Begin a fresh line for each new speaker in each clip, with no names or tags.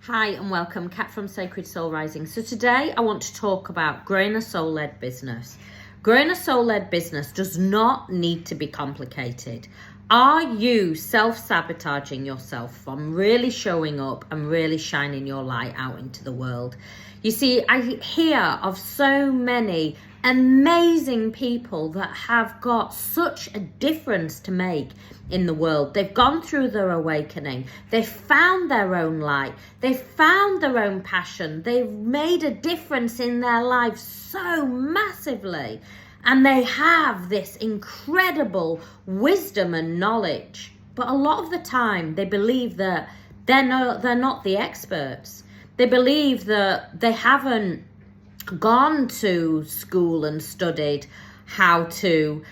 Hi and welcome, Kat from Sacred Soul Rising. So today I want to talk about growing a soul-led business. Growing a soul-led business does not need to be complicated. Are you self-sabotaging yourself from really showing up and really shining your light out into the world? You see, I hear of so many amazing people that have got such a difference to make in the world. They've gone through their awakening. They've found their own light. They've found their own passion. They've made a difference in their lives so massively. And they have this incredible wisdom and knowledge. But a lot of the time, they believe that they're not the experts. They believe that they haven't gone to school and studied how to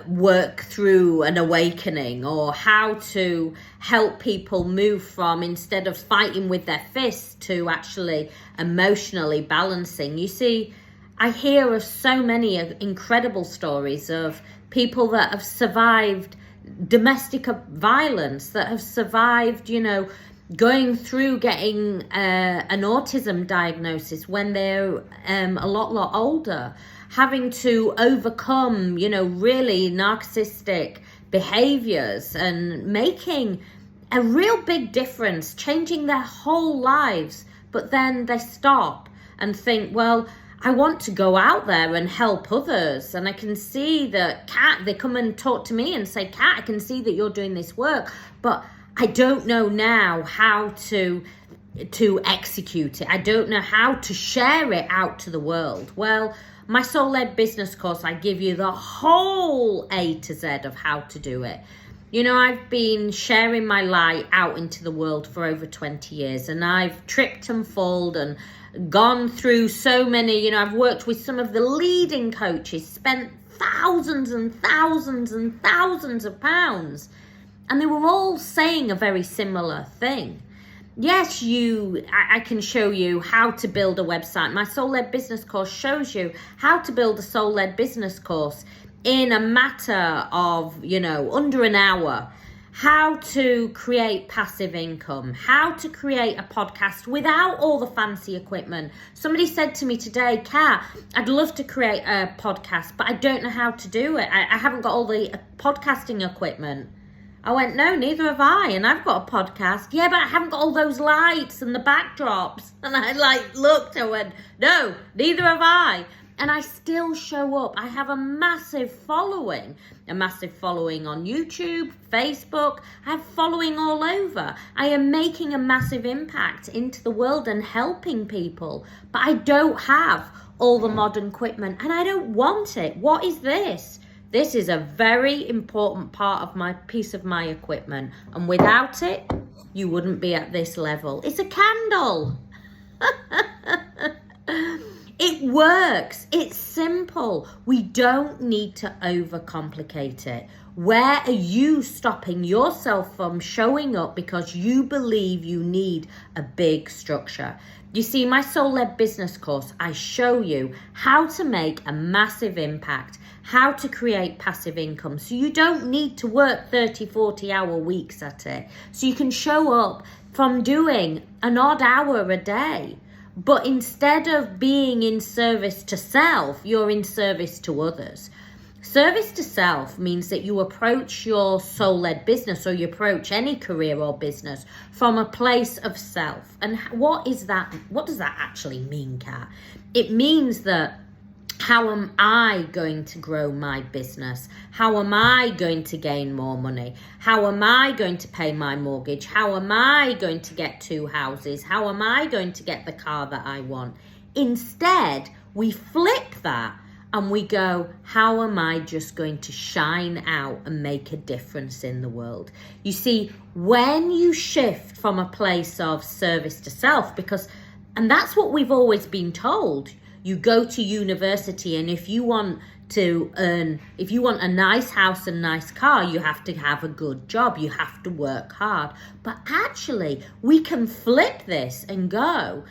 work through an awakening, or how to help people move from, instead of fighting with their fists, to actually emotionally balancing. You see, I hear of so many incredible stories of people that have survived domestic violence, that have survived, going through getting an autism diagnosis when they're a lot older, having to overcome, really narcissistic behaviors and making a real bit difference, changing their whole lives. But then they stop and think, well, I want to go out there and help others. And I can see that, Kat, they come and talk to me and say, Kat, I can see that you're doing this work, but I don't know now how to execute it. I don't know how to share it out to the world. Well, my soul-led business course, I give you the whole A to Z of how to do it. I've been sharing my light out into the world for over 20 years, and I've tripped and fallen and gone through so many, I've worked with some of the leading coaches, spent thousands and thousands and thousands of pounds. And they were all saying a very similar thing. Yes, I can show you how to build a website. My soul-led business course shows you how to build a soul-led business course in a matter of, under an hour. How to create passive income. How to create a podcast without all the fancy equipment. Somebody said to me today, Kat, I'd love to create a podcast, but I don't know how to do it. I haven't got all the podcasting equipment. I went, no, neither have I, and I've got a podcast. Yeah, but I haven't got all those lights and the backdrops. And I looked and went, no, neither have I. And I still show up. I have a massive following on YouTube, Facebook. I have following all over. I am making a massive impact into the world and helping people. But I don't have all the modern equipment, and I don't want it. What is this? This is a very important part of my piece of my equipment. And without it, you wouldn't be at this level. It's a candle. It works. It's simple. We don't need to overcomplicate it. Where are you stopping yourself from showing up because you believe you need a big structure? You see, my soul-led business course, I show you how to make a massive impact, how to create passive income. So you don't need to work 30, 40-hour weeks at it. So you can show up from doing an odd hour a day. But instead of being in service to self, you're in service to others. Service to self means that you approach your soul-led business, or you approach any career or business from a place of self. And what is that? What does that actually mean, Kat? It means that, how am I going to grow my business? How am I going to gain more money? How am I going to pay my mortgage? How am I going to get 2 houses? How am I going to get the car that I want? Instead, we flip that and we go, how am I just going to shine out and make a difference in the world? You see, when you shift from a place of service to self, and that's what we've always been told. You go to university, and if you want a nice house and nice car, you have to have a good job. You have to work hard. But actually, we can flip this and go,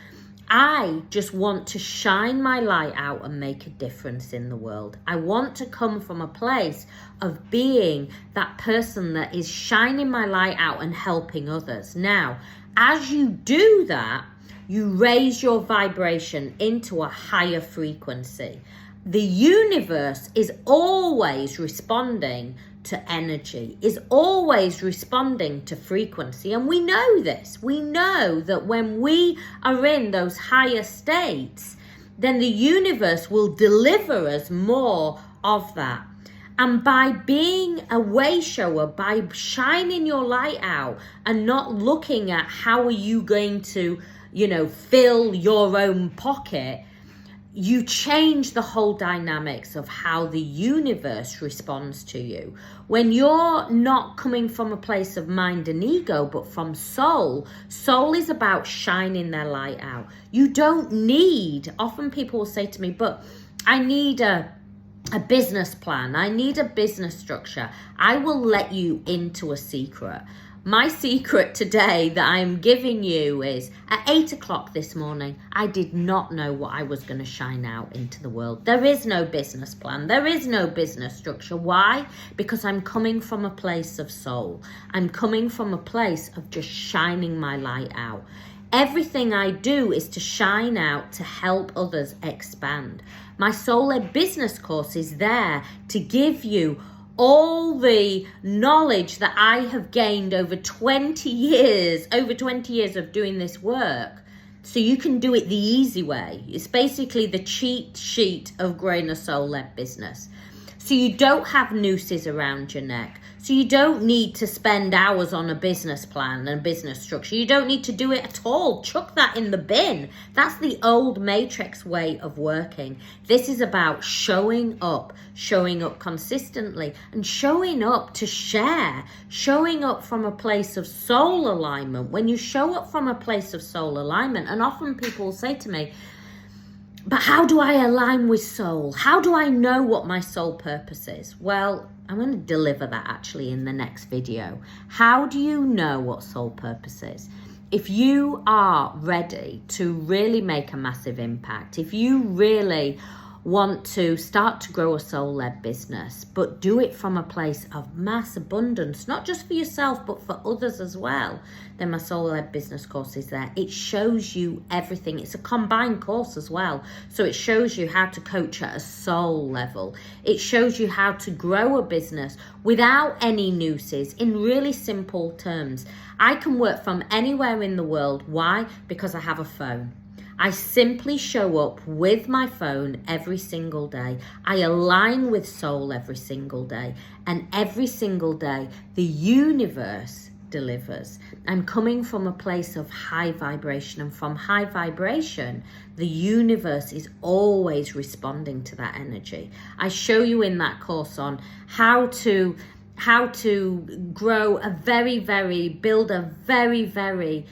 I just want to shine my light out and make a difference in the world. I want to come from a place of being that person that is shining my light out and helping others. Now, As you do that, you raise your vibration into a higher frequency. The universe is always responding to energy, is always responding to frequency. And we know this. We know that when we are in those higher states, then the universe will deliver us more of that. And by being a wayshower, by shining your light out and not looking at how are you going to, fill your own pocket, you change the whole dynamics of how the universe responds to you. When you're not coming from a place of mind and ego, but from soul, soul is about shining their light out. You don't need, often people will say to me, but I need a business plan. I need a business structure. I will let you into a secret. My secret today that I'm giving you is at 8 o'clock this morning, I did not know what I was going to shine out into the world. There is no business plan. There is no business structure. Why? Because I'm coming from a place of soul. I'm coming from a place of just shining my light out. Everything I do is to shine out to help others expand. My Soul-Led Business course is there to give you all the knowledge that I have gained over 20 years of doing this work, so you can do it the easy way. It's basically the cheat sheet of growing a soul-led business. So you don't have nooses around your neck. So you don't need to spend hours on a business plan and a business structure. You don't need to do it at all. Chuck that in the bin. That's the old matrix way of working. This is about showing up consistently, and showing up to share, showing up from a place of soul alignment. When you show up from a place of soul alignment, and often people will say to me, but how do I align with soul? How do I know what my soul purpose is? Well, I'm going to deliver that actually in the next video. How do you know what soul purpose is? If you are ready to really make a massive impact, if you really want to start to grow a soul-led business, but do it from a place of mass abundance, not just for yourself, but for others as well, then my Soul-Led Business course is there. It shows you everything. It's a combined course as well. So it shows you how to coach at a soul level. It shows you how to grow a business without any nooses, in really simple terms. I can work from anywhere in the world. Why? Because I have a phone. I simply show up with my phone every single day. I align with soul every single day. And every single day, the universe delivers. I'm coming from a place of high vibration. And from high vibration, the universe is always responding to that energy. I show you in that course on how to grow build a very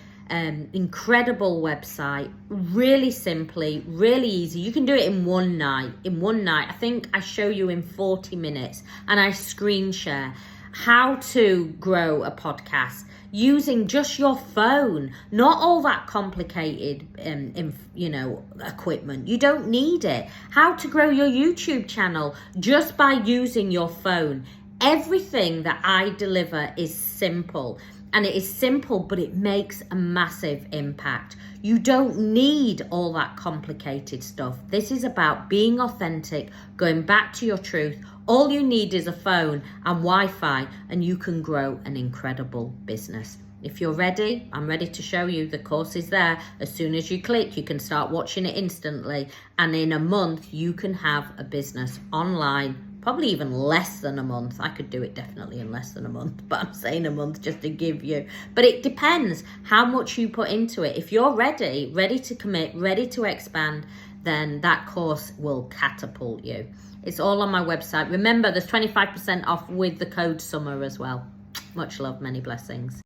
incredible website, really simply, really easy. You can do it in one night. I think I show you in 40 minutes, and I screen share how to grow a podcast using just your phone, not all that complicated equipment. You don't need it. How to grow your YouTube channel just by using your phone. Everything that I deliver is simple. And it is simple, but it makes a massive impact. You don't need all that complicated stuff. This is about being authentic, going back to your truth. All you need is a phone and Wi-Fi, and you can grow an incredible business. If you're ready, I'm ready to show you. The course is there. As soon as you click, you can start watching it instantly. And in a month, you can have a business online. Probably even less than a month. I could do it definitely in less than a month, but I'm saying a month just to give you. But it depends how much you put into it. If you're ready to commit, ready to expand, then that course will catapult you. It's all on my website. Remember, there's 25% off with the code SUMMER as well. Much love, many blessings.